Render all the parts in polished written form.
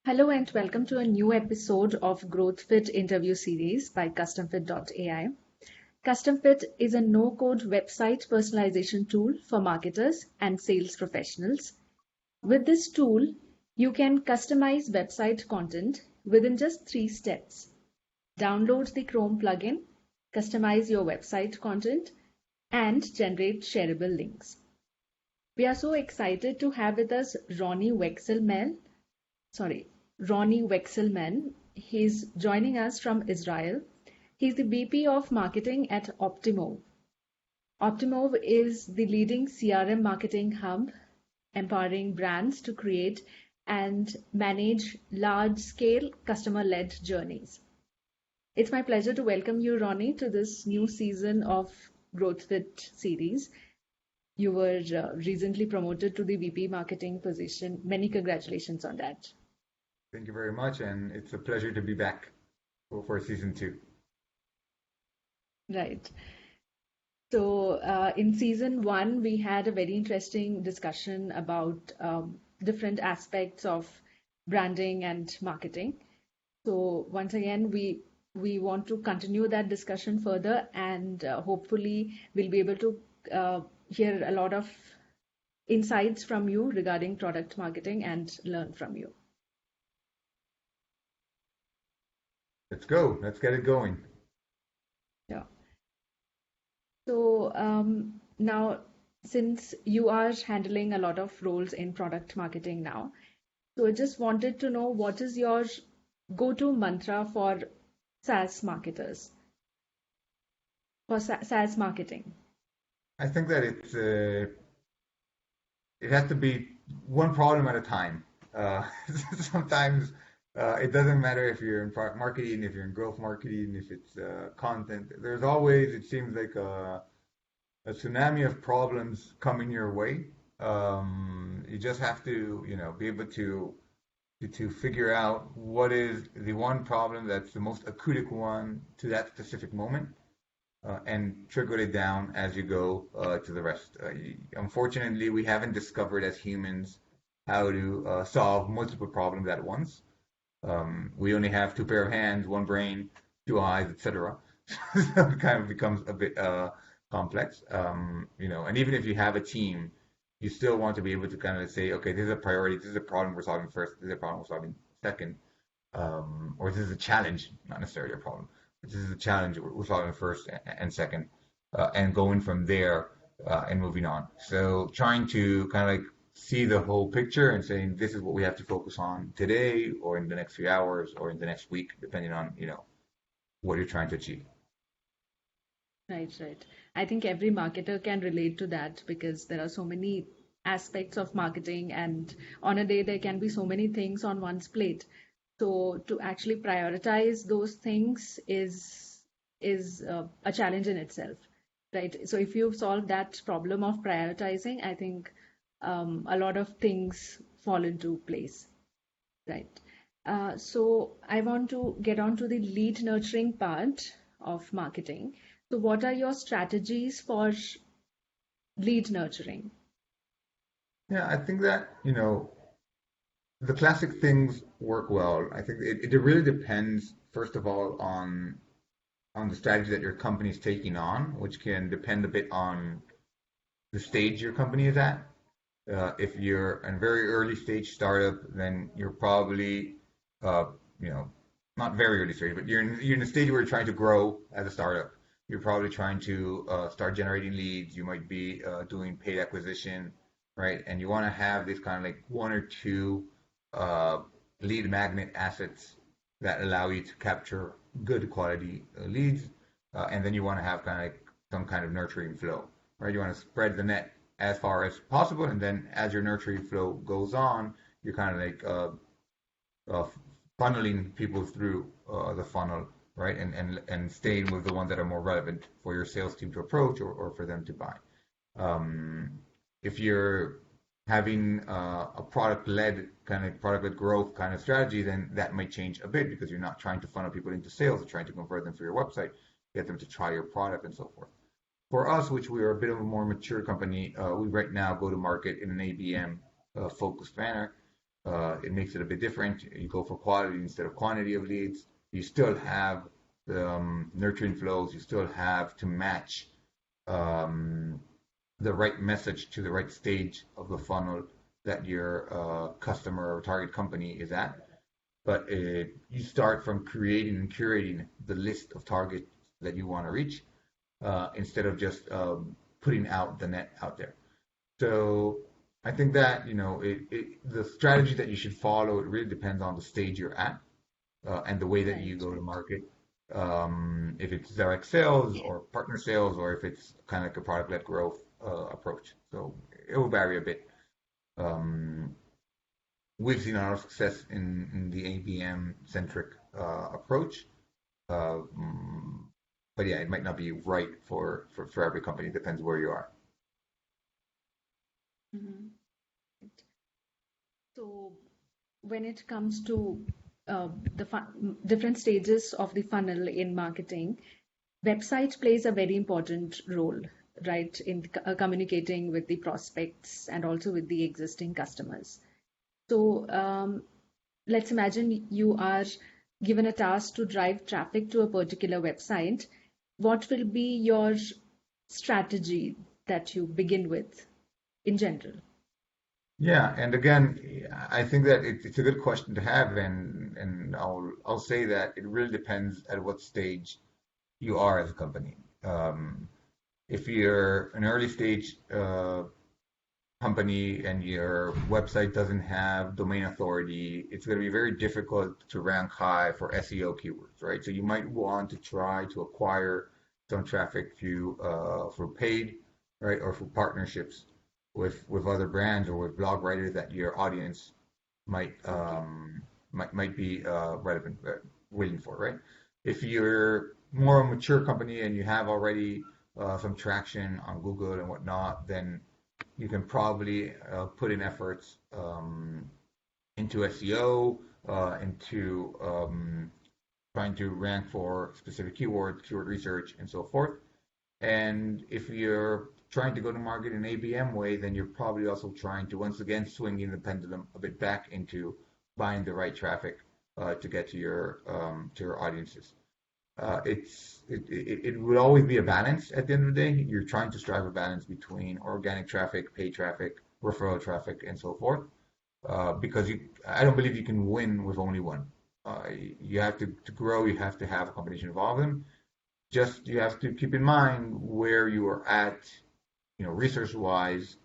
Hello and welcome to a new episode of GrowthFit interview series by CustomFit.ai. CustomFit is a no-code website personalization tool for marketers and sales professionals. With this tool, you can customize website content within just 3 steps. Download the Chrome plugin, customize your website content, and generate shareable links. We are so excited to have with us Ronnie Wexelman. He's joining us from Israel. He's the VP of Marketing at Optimove. Optimove is the leading CRM marketing hub, empowering brands to create and manage large-scale customer-led journeys. It's my pleasure to welcome you, Ronnie, to this new season of GrowthFit series. You were recently promoted to the VP marketing position. Many congratulations on that. Thank you very much, and it's a pleasure to be back for season two. Right. So, in season one, we had a very interesting discussion about different aspects of branding and marketing. So, once again, we want to continue that discussion further, and hopefully, we'll be able to hear a lot of insights from you regarding product marketing and learn from you. Let's go. Let's get it going. Yeah. So now, since you are handling a lot of roles in product marketing now, so I just wanted to know what is your go-to mantra for SaaS marketers, for SaaS marketing? I think that it has to be one problem at a time. Sometimes it doesn't matter if you're in product marketing, if you're in growth marketing, if it's content. There's always, it seems like a tsunami of problems coming your way. You just have to, be able to figure out what is the one problem that's the most acute one to that specific moment, and trickle it down as you go to the rest. Unfortunately, we haven't discovered as humans how to solve multiple problems at once. We only have two pair of hands, one brain, two eyes, etc. So it kind of becomes a bit complex. And even if you have a team, you still want to be able to kind of say, okay, this is a priority, this is a problem we're solving first, this is a problem we're solving second, or this is a challenge, not necessarily a problem. This is a challenge we're solving first and second, and going from there and moving on. So trying to kind of like see the whole picture and saying this is what we have to focus on today or in the next few hours or in the next week, depending on, what you're trying to achieve. Right, right. I think every marketer can relate to that because there are so many aspects of marketing, and on a day there can be so many things on one's plate. So to actually prioritize those things is a challenge in itself, right? So if you solve that problem of prioritizing, I think a lot of things fall into place, right? So I want to get on to the lead nurturing part of marketing. So what are your strategies for lead nurturing? Yeah, I think that, the classic things work well. I think it really depends, first of all, on the strategy that your company is taking on, which can depend a bit on the stage your company is at. If you're a very early stage startup, then you're probably, you know, not very early stage, but you're in a stage where you're trying to grow as a startup. You're probably trying to start generating leads. You might be doing paid acquisition, right? And you want to have this kind of like one or two lead magnet assets that allow you to capture good quality leads, and then you want to have kind of like some kind of nurturing flow, right? You want to spread the net as far as possible, and then as your nurturing flow goes on, you're kind of like funneling people through the funnel, right? And staying with the ones that are more relevant for your sales team to approach or for them to buy. If you're having a product-led kind of product-led growth kind of strategy, then that might change a bit because you're not trying to funnel people into sales, you're trying to convert them through your website, get them to try your product and so forth. For us, which we are a bit of a more mature company, we right now go to market in an ABM focused manner. It makes it a bit different. You go for quality instead of quantity of leads. You still have the nurturing flows. You still have to match um, the right message to the right stage of the funnel that your customer or target company is at. But you start from creating and curating the list of targets that you want to reach instead of just putting out the net out there. So I think that the strategy that you should follow, it really depends on the stage you're at and the way that you Right, go to right. market. If it's direct sales or partner sales, or if it's kind of like a product-led growth approach. So it will vary a bit. Um, we've seen a lot of success in the ABM centric approach. Um, but yeah, it might not be right for every company. It depends where you are. Mhm. So when it comes to different stages of the funnel in marketing, website plays a very important role, right, in communicating with the prospects and also with the existing customers. So let's imagine you are given a task to drive traffic to a particular website. What will be your strategy that you begin with in general? Yeah, and again, I think that it's a good question to have, and I'll say that it really depends at what stage you are as a company. If you're an early stage company and your website doesn't have domain authority, it's going to be very difficult to rank high for SEO keywords, right? So you might want to try to acquire some traffic through for paid, right, or for partnerships with other brands or with blog writers that your audience might Okay. might be relevant waiting for, right? If you're more a mature company and you have already some traction on Google and whatnot, then you can probably put in efforts into SEO, into trying to rank for specific keywords, keyword research, and so forth. And if you're trying to go to market in ABM way, then you're probably also trying to once again swing in the pendulum a bit back into buying the right traffic to get to your audiences. It would always be a balance at the end of the day. You're trying to strive a balance between organic traffic, paid traffic, referral traffic, and so forth. Because I don't believe you can win with only one. You have to grow. You have to have a combination of all of them. Just you have to keep in mind where you are at, research wise.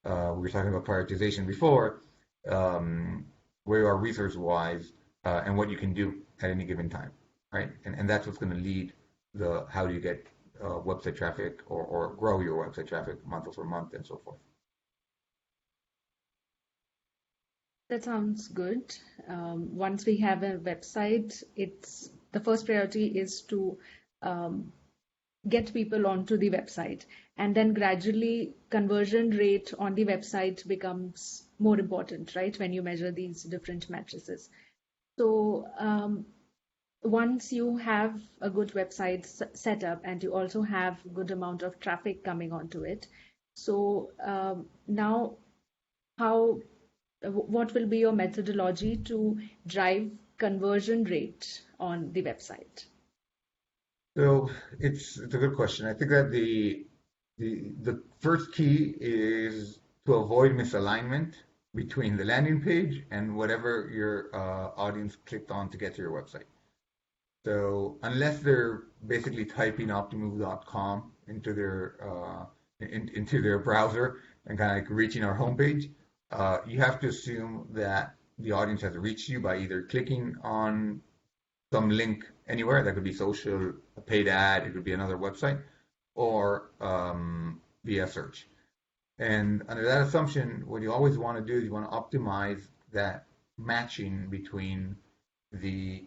We were talking about prioritization before, um, where you are research wise, and what you can do at any given time, right? And that's what's going to lead the how do you get website traffic or grow your website traffic month over month and so forth. That sounds good. Once we have a website, it's the first priority is to um, get people onto the website, and then gradually conversion rate on the website becomes more important, right? When you measure these different matrices. So once you have a good website set up and you also have good amount of traffic coming onto it, so now how what will be your methodology to drive conversion rate on the website? So it's a good question. I think that the first key is to avoid misalignment between the landing page and whatever your audience clicked on to get to your website. So unless they're basically typing optimove.com into their browser and kind of like reaching our homepage, you have to assume that the audience has reached you by either clicking on some link anywhere. That could be social, a paid ad, it could be another website, or via search. And under that assumption, what you always want to do is you want to optimize that matching between the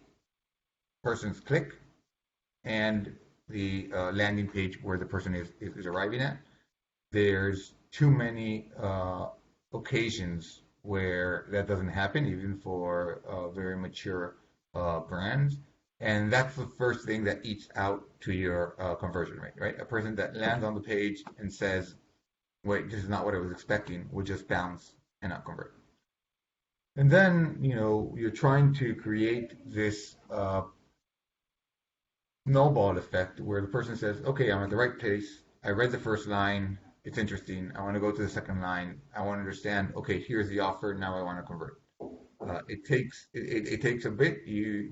person's click and the landing page where the person is arriving at. There's too many occasions where that doesn't happen, even for very mature brands. And that's the first thing that eats out to your conversion rate, right? A person that lands on the page and says, wait, this is not what I was expecting, will just bounce and not convert. And then, you're trying to create this snowball effect where the person says, okay, I'm at the right place. I read the first line. It's interesting. I want to go to the second line. I want to understand, okay, here's the offer. Now I want to convert. It takes a bit.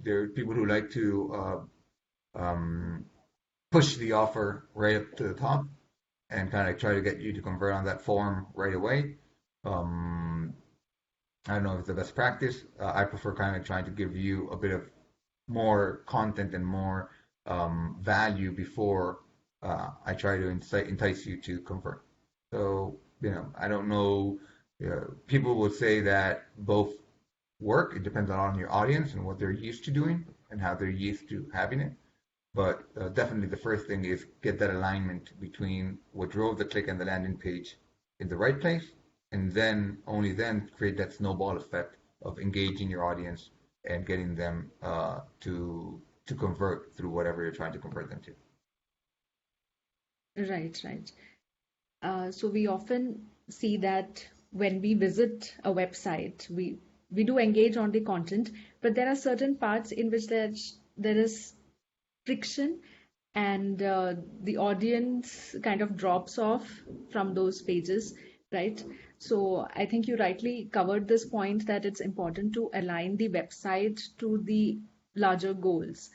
There are people who like to push the offer right up to the top and kind of try to get you to convert on that form right away. Um, I don't know if it's the best practice. I prefer kind of trying to give you a bit of more content and more value before I try to entice you to convert. So, I don't know. People would say that both work. It depends on your audience and what they're used to doing and how they're used to having it. But definitely the first thing is get that alignment between what drove the click and the landing page in the right place, and then only then create that snowball effect of engaging your audience and getting them to convert through whatever you're trying to convert them to. Right, right. So we often see that when we visit a website, we do engage on the content, but there are certain parts in which there is friction, and the audience kind of drops off from those pages, right? So I think you rightly covered this point that it's important to align the website to the larger goals.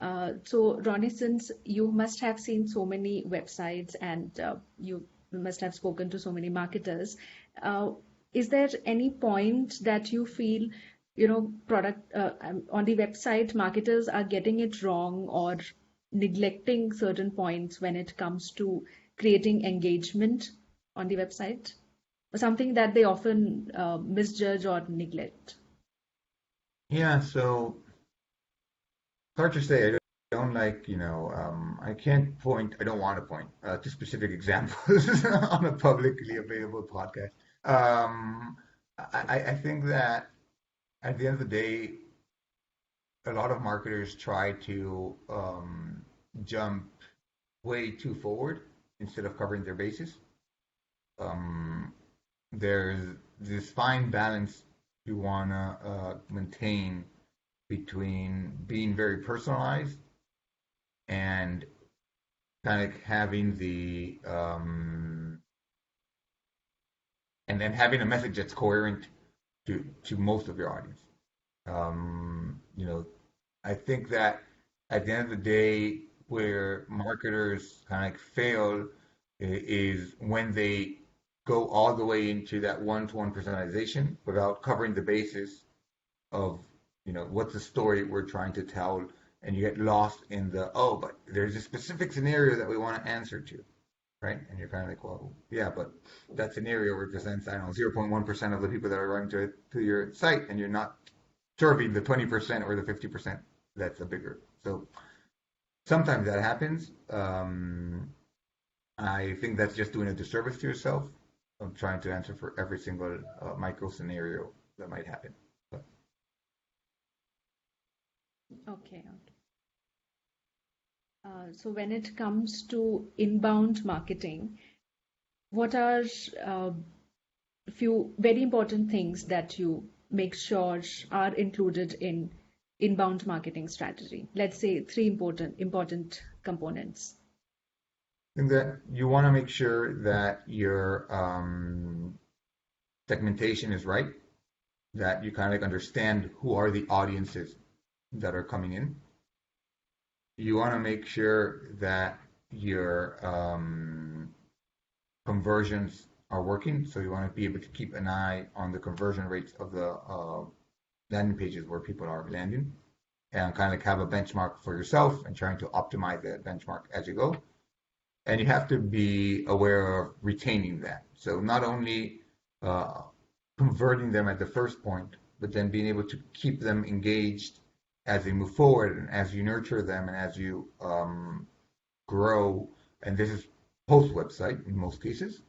So, Ronnie, since you must have seen so many websites and you must have spoken to so many marketers, uh, is there any point that you feel, product on the website, marketers are getting it wrong or neglecting certain points when it comes to creating engagement on the website? Or something that they often misjudge or neglect? Yeah, so hard to say. I don't like, I can't point, I don't want to point to specific examples on a publicly available podcast. Um, I think that at the end of the day, a lot of marketers try to jump way too forward instead of covering their bases. Um, there's this fine balance you want to maintain between being very personalized and kind of having the and then having a message that's coherent to most of your audience. You know, I think that at the end of the day, where marketers kind of like fail is when they go all the way into that one-to-one personalization without covering the basis of, what's the story we're trying to tell, and you get lost in the, oh, but there's a specific scenario that we want to answer to, right? And you're kind of like, well, yeah, but that scenario represents, I don't know, 0.1% of the people that are going to your site, and you're not serving the 20% or the 50% that's a bigger. So sometimes that happens. I think that's just doing a disservice to yourself. I'm trying to answer for every single micro scenario that might happen. But Okay, okay. So when it comes to inbound marketing, what are uh, few very important things that you make sure are included in inbound marketing strategy? Let's say three important components. I think that you want to make sure that your segmentation is right, that you kind of like understand who are the audiences that are coming in. You want to make sure that your conversions are working. So you want to be able to keep an eye on the conversion rates of the landing pages where people are landing and kind of like have a benchmark for yourself and trying to optimize that benchmark as you go. And you have to be aware of retaining that. So not only uh, converting them at the first point, but then being able to keep them engaged as they move forward and as you nurture them and as you grow. And this is post website in most cases.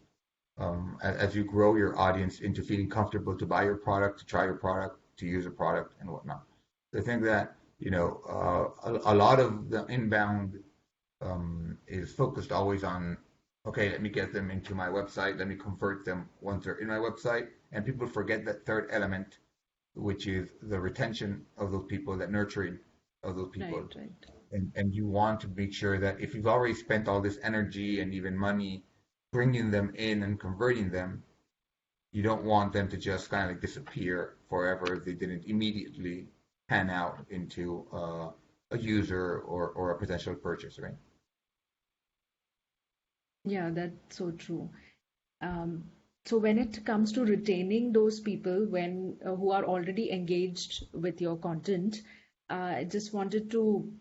As you grow your audience into feeling comfortable to buy your product, to try your product, to use a product, and whatnot. So I think that a lot of the inbound is focused always on, okay, let me get them into my website, let me convert them once they're in my website, and people forget that third element which is the retention of those people, that nurturing of those people. Right, right. And you want to make sure that if you've already spent all this energy and even money bringing them in and converting them, you don't want them to just kind of like disappear forever if they didn't immediately pan out into a user or a potential purchase, right? Yeah, that's so true. Um, so when it comes to retaining those people when who are already engaged with your content, I just wanted to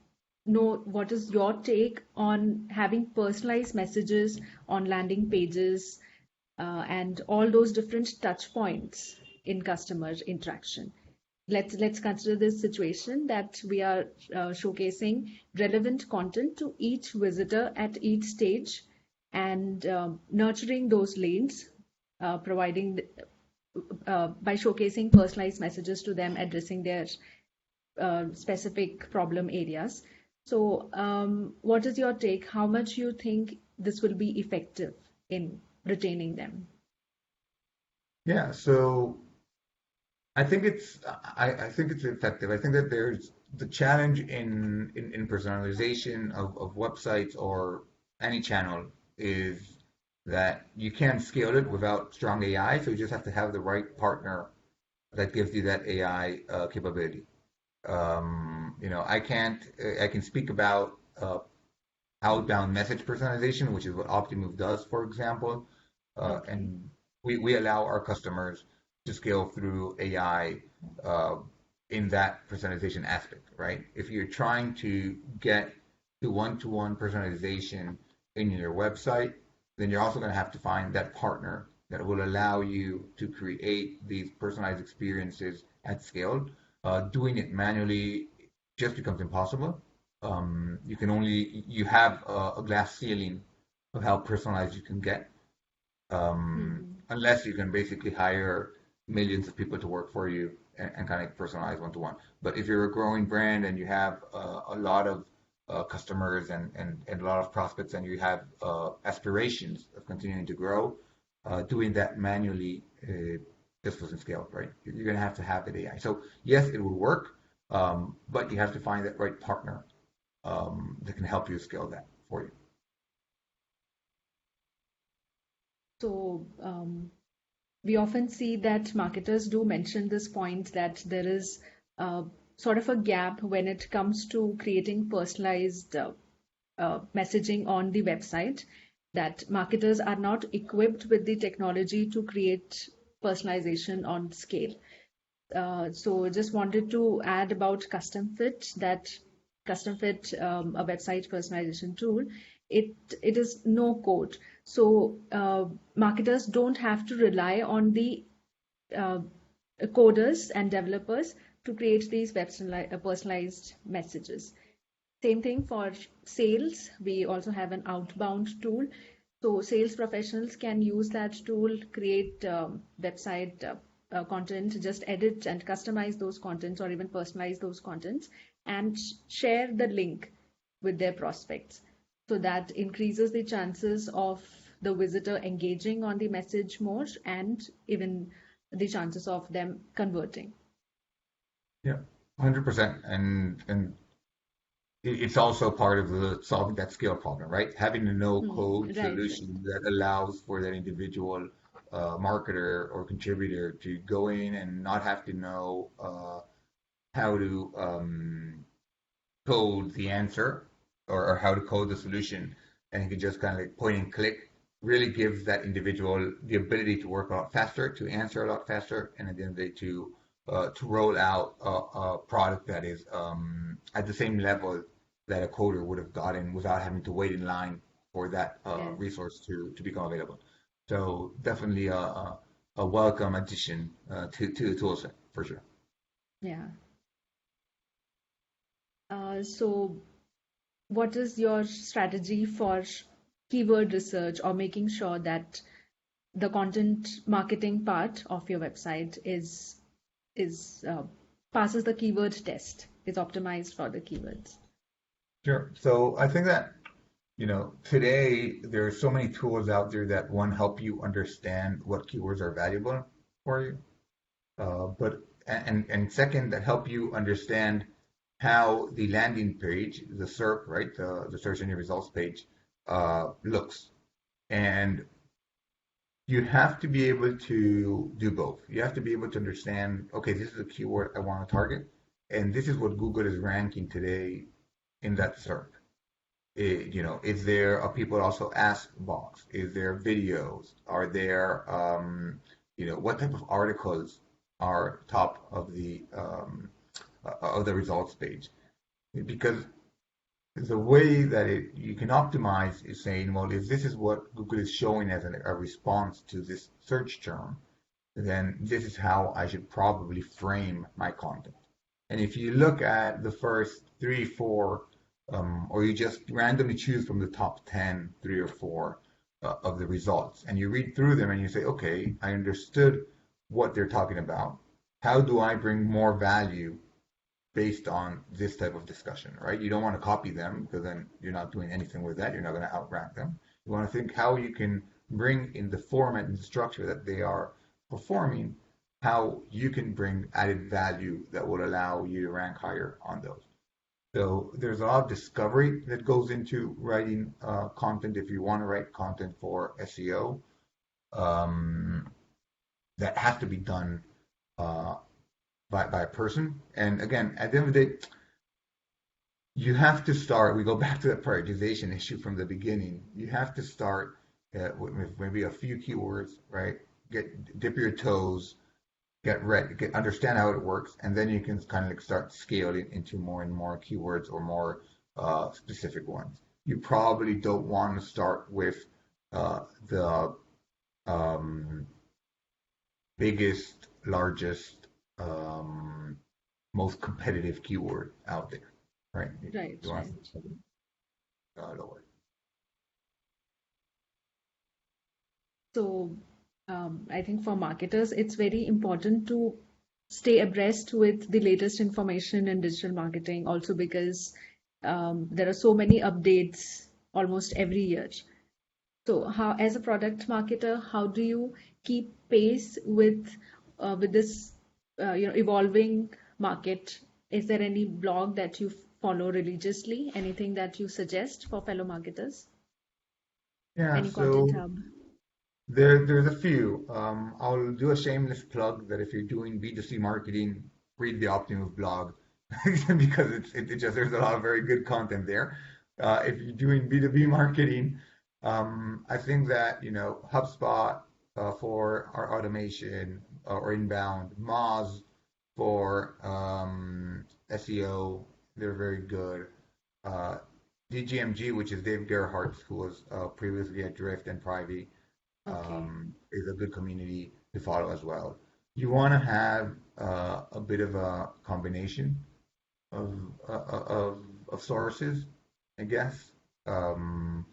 know what is your take on having personalized messages on landing pages and all those different touch points in customer interaction. Let's consider this situation that we are showcasing relevant content to each visitor at each stage and nurturing those lanes, providing by showcasing personalized messages to them, addressing their specific problem areas. So, what is your take? How much you think this will be effective in retaining them? Yeah, so I think it's effective. I think that there's the challenge in personalization of websites or any channel is that you can't scale it without strong AI, so you just have to have the right partner that gives you that AI capability. I can speak about outbound message personalization, which is what Optimove does, for example. Okay. And we allow our customers to scale through AI uh, in that personalization aspect, right? If you're trying to get to one-to-one personalization in your website, then you're also going to have to find that partner that will allow you to create these personalized experiences at scale. Doing it manually just becomes impossible. You have a glass ceiling of how personalized you can get, Hmm. unless you can basically hire millions of people to work for you and kind of personalize one to one. But if you're a growing brand and you have a lot of customers and a lot of prospects and you have aspirations of continuing to grow, doing that manually just doesn't scale, right? You're going to have that AI. So yes, it will work, but you have to find that right partner that can help you scale that for you. So, we often see that marketers do mention this point that there is sort of a gap when it comes to creating personalized messaging on the website, that marketers are not equipped with the technology to create personalization on scale. So just wanted to add about CustomFit, that CustomFit, a website personalization tool, it it is no code. So marketers don't have to rely on the uh, coders and developers to create these personalized messages. Same thing for sales. We also have an outbound tool. So sales professionals can use that tool, create website content, just edit and customize those contents or even personalize those contents and share the link with their prospects. So that increases the chances of the visitor engaging on the message more and even the chances of them converting. Yeah, 100%. And it's also part of the solving that scale problem, right? Having a no Hmm. code Right, right. solution that allows for that individual marketer or contributor to go in and not have to know how to code the answer or how to code the solution, and he can just kind of like point and click, really gives that individual the ability to work a lot faster, to answer a lot faster, and at the end of the day to roll out a product that is at the same level that a coder would have gotten without having to wait in line for that Yes. resource to become available. So definitely a welcome addition to the toolset for sure. Yeah. So what is your strategy for keyword research or making sure that the content marketing part of your website is passes the keyword test, is optimized for the keywords? Sure. So I think that today there are so many tools out there that one help you understand what keywords are valuable for you. But and second, that help you understand how the landing page, the SERP, right, the search engine results page, looks. And you have to be able to do both. You have to be able to understand, okay, this is a keyword I want to target, and this is what Google is ranking today in that SERP. Is there a people also ask box? Is there videos? Are there, what type of articles are top of the results page? Because the way that you can optimize is saying, well, if this is what Google is showing as a response to this search term, then this is how I should probably frame my content. And if you look at the first three, four, or you just randomly choose from the top 10, three or four of the results, and you read through them and you say, okay, I understood what they're talking about. How do I bring more value based on this type of discussion, right? You don't want to copy them because then you're not doing anything with that. You're not going to outrank them. You want to think how you can bring in the format and the structure that they are performing, how you can bring added value that will allow you to rank higher on those. So there's a lot of discovery that goes into writing content. If you want to write content for SEO, um, that has to be done uh, by a person. And again, at the end of the day, you have to start. We go back to that prioritization issue from the beginning. You have to start with maybe a few keywords, right? Dip your toes, get ready, understand how it works, and then you can kind of like start scaling into more and more keywords or more specific ones. You probably don't want to start with the um, biggest, largest, um, most competitive keyword out there, right? Right, You want right. to lower. So, I think for marketers, it's very important to stay abreast with the latest information in digital marketing, also because there are so many updates almost every year. So, how, as a product marketer, how do you keep pace with this evolving market? Is there any blog that you follow religiously? Anything that you suggest for fellow marketers? Yeah, Any content so hub? there's a few. I'll do a shameless plug that if you're doing B2C marketing, read the Optimus blog because it just there's a lot of very good content there. If you're doing B2B marketing, I think that HubSpot for our automation or inbound, Moz for SEO, they're very good. Uh, DGMG, which is Dave Gerhardt, who was previously at Drift and Privy, Okay. is a good community to follow as well. You want to have a bit of a combination of of sources, I guess. Um,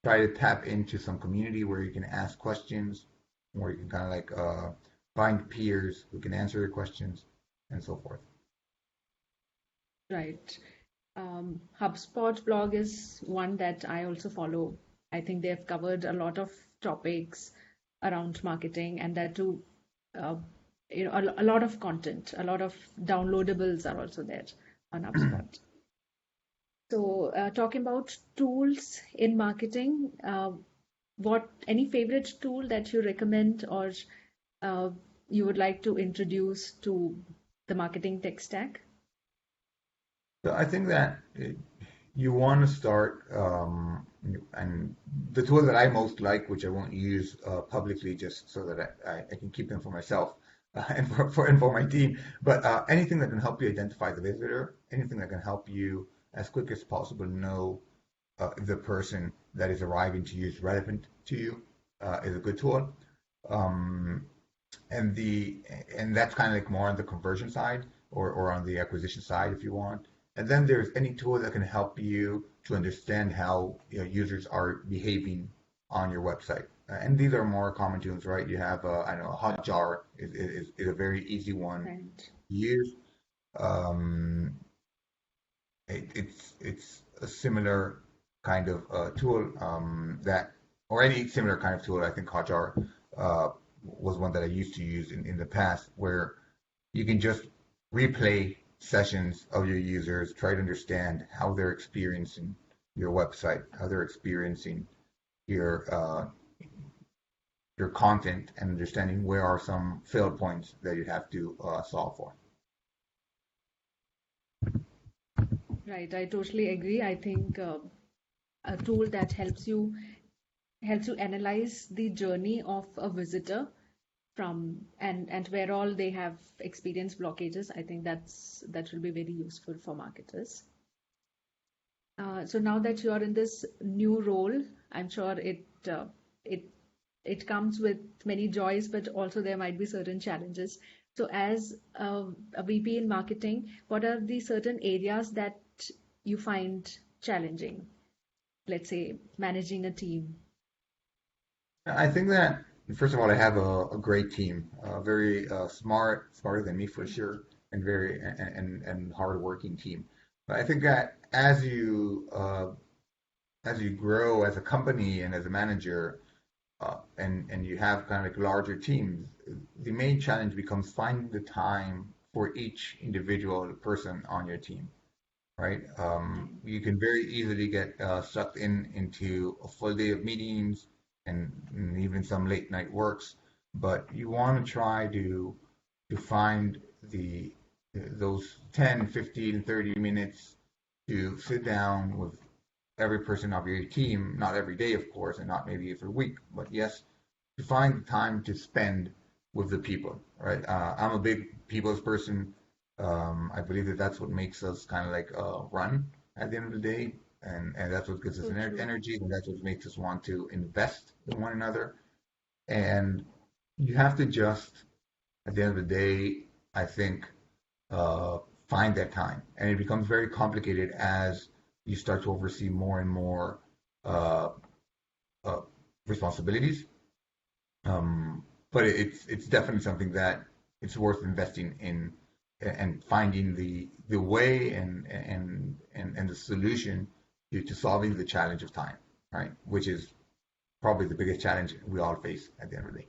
Try to tap into some community where you can ask questions, where you can kind of like find peers who can answer your questions, and so forth. Right. HubSpot blog is one that I also follow. I think they have covered a lot of topics around marketing, and that too, uh, a lot of content, a lot of downloadables are also there on HubSpot. So, talking about tools in marketing, what any favorite tool that you recommend or uh, you would like to introduce to the marketing tech stack? So I think that you want to start, and the tool that I most like, which I won't use publicly just so that I can keep them for myself and for my team, but anything that can help you identify the visitor, anything that can help you as quick as possible know if the person that is arriving to you is relevant to you is a good tool. Um, and the and that's kind of like more on the conversion side or on the acquisition side if you want. And then there's any tool that can help you to understand how users are behaving on your website. And these are more common tools, right? You have I don't know, Hotjar is a very easy one Right. to use. Um, it's a similar kind of tool that, or any similar kind of tool. I think Hotjar was one that I used to use in the past, where you can just replay sessions of your users, try to understand how they're experiencing your website, how they're experiencing your your content, and understanding where are some fail points that you have to solve for. Right, I totally agree. I think a tool that helps you analyze the journey of a visitor from and where all they have experienced blockages. I think that will be very useful for marketers. So now that you are in this new role, I'm sure it it comes with many joys, but also there might be certain challenges. So as a VP in marketing, what are the certain areas that you find challenging? Let's say managing a team. I think that first of all, I have a great team, very smart, smarter than me for sure, and very and hardworking team. But I think that as you grow as a company and as a manager, and you have kind of like larger teams, the main challenge becomes finding the time for each individual person on your team, right? You can very easily get sucked into a full day of meetings and even some late night works, but you want to try to find those 10, 15, 30 minutes to sit down with every person of your team, not every day, of course, and not maybe every week, but yes, to find the time to spend with the people, right? I'm a big people's person. I believe that that's what makes us kind of like run at the end of the day, and that's what gives us So true. energy, and that's what makes us want to invest in one another. And you have to just, at the end of the day, I think, uh, find that time, and it becomes very complicated as you start to oversee more and more uh, uh, responsibilities. But it's definitely something that it's worth investing in and finding the way and the solution to solving the challenge of time, right? Which is probably the biggest challenge we all face at the end of the day.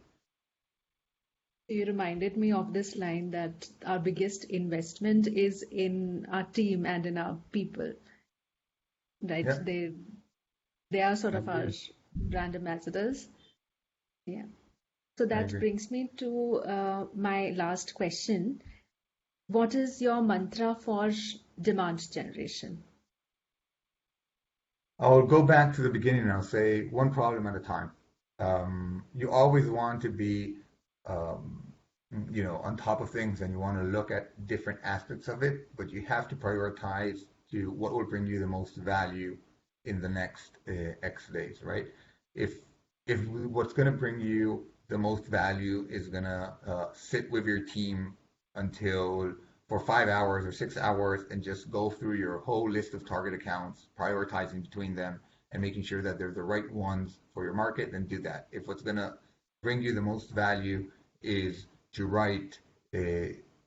You reminded me of this line that our biggest investment is in our team and in our people, right? Yeah, They are sort I of our agree. brand ambassadors. Yeah. So I that agree. brings me to my last question. What is your mantra for demand generation? I'll go back to the beginning and I'll say one problem at a time. You always want to be, um, on top of things and you want to look at different aspects of it, but you have to prioritize to what will bring you the most value in the next X days, right? If if what's going to bring you the most value is going to sit with your team until for 5 hours or 6 hours and just go through your whole list of target accounts, prioritizing between them and making sure that they're the right ones for your market, then do that. If what's going to bring you the most value is to write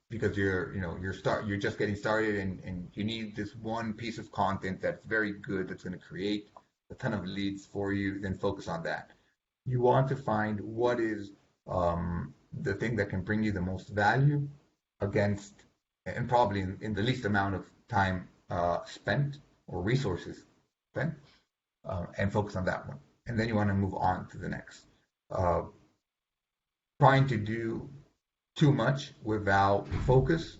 because you're just getting started and you need this one piece of content that's very good that's going to create a ton of leads for you, then focus on that. You want to find what is the thing that can bring you the most value against, and probably in the least amount of time spent or resources spent, and focus on that one. And then you want to move on to the next. Uh, Trying to do too much without focus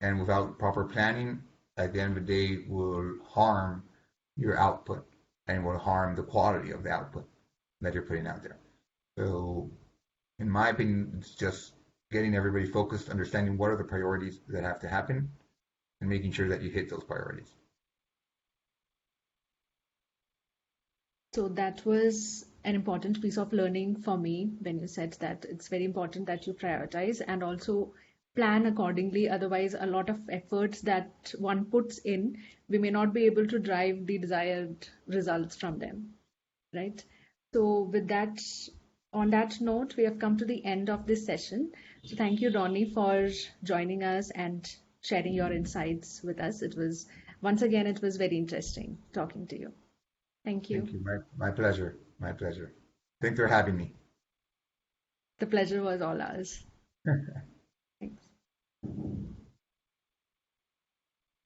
and without proper planning at the end of the day will harm your output and will harm the quality of the output that you're putting out there. So, in my opinion, it's just getting everybody focused, understanding what are the priorities that have to happen, and making sure that you hit those priorities. So that was an important piece of learning for me when you said that it's very important that you prioritize and also plan accordingly. Otherwise, a lot of efforts that one puts in, we may not be able to drive the desired results from them, right? So, with that, on that note, we have come to the end of this session. So, thank you, Ronnie, for joining us and sharing your insights with us. Once again, it was very interesting talking to you. Thank Thank you. you. My pleasure. My pleasure. Thanks for having me. The pleasure was all ours. Thanks.